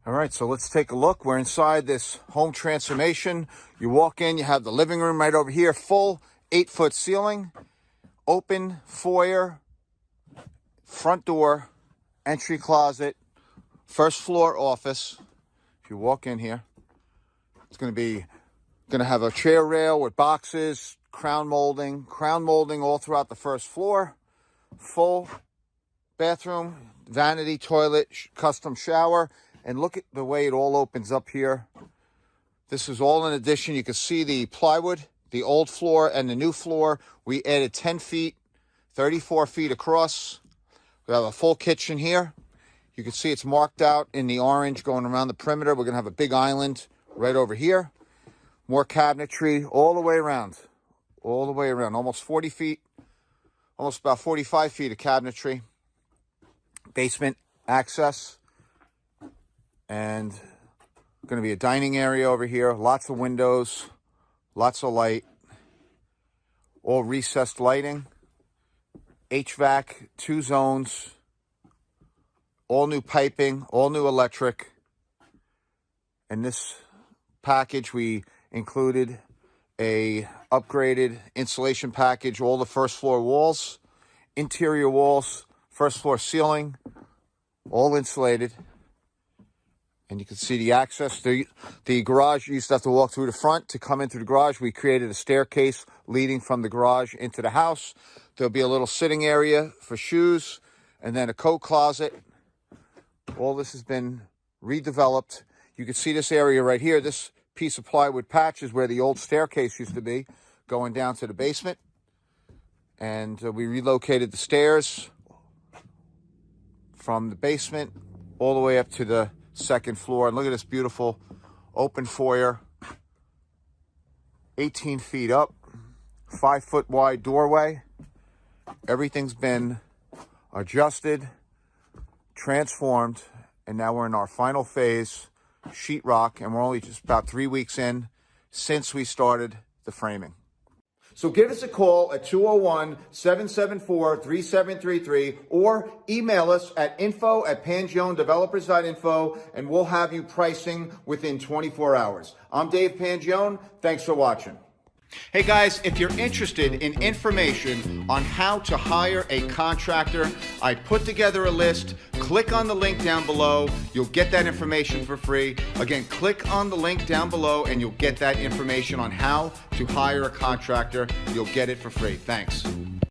All right, so let's take a look. We're inside this home transformation. You walk in, you have the living room right over here, full 8-foot ceiling, open foyer, front door, entry closet, first floor office. If you walk in here, it's going to have a chair rail with boxes, crown molding all throughout the first floor, full bathroom, vanity, toilet, custom shower. And look at the way it all opens up here. This is all in addition. You can see the plywood, the old floor and the new floor. We added 10 feet, 34 feet across. We have a full kitchen here. You can see it's marked out in the orange going around the perimeter. We're going to have a big island right over here. More cabinetry all the way around. All the way around. Almost 40 feet. Almost about 45 feet of cabinetry. Basement access. And going to be a dining area over here. Lots of windows. Lots of light. All recessed lighting. HVAC, 2 zones. All new piping. All new electric. In this package, we included a upgraded insulation package. All the first floor walls. Interior walls. First floor ceiling. All insulated. And you can see the access. The garage, you used to have to walk through the front to come into the garage. We created a staircase leading from the garage into the house. There'll be a little sitting area for shoes and then a coat closet. All this has been redeveloped. You can see this area right here. This piece of plywood patch is where the old staircase used to be, going down to the basement. And we relocated the stairs from the basement all the way up to the second floor. And look at this beautiful open foyer, 18 feet up, 5-foot wide doorway. Everything's been adjusted, transformed, and now we're in our final phase, sheetrock, and we're only just about 3 weeks in since we started the framing. So give us a call at 201-774-3733 or email us at info@pangionedevelopers.info and we'll have you pricing within 24 hours. I'm Dave Pangione. Thanks for watching. Hey guys, if you're interested in information on how to hire a contractor, I put together a list. Click on the link down below. You'll get that information for free. Again, click on the link down below and you'll get that information on how to hire a contractor. You'll get it for free. Thanks.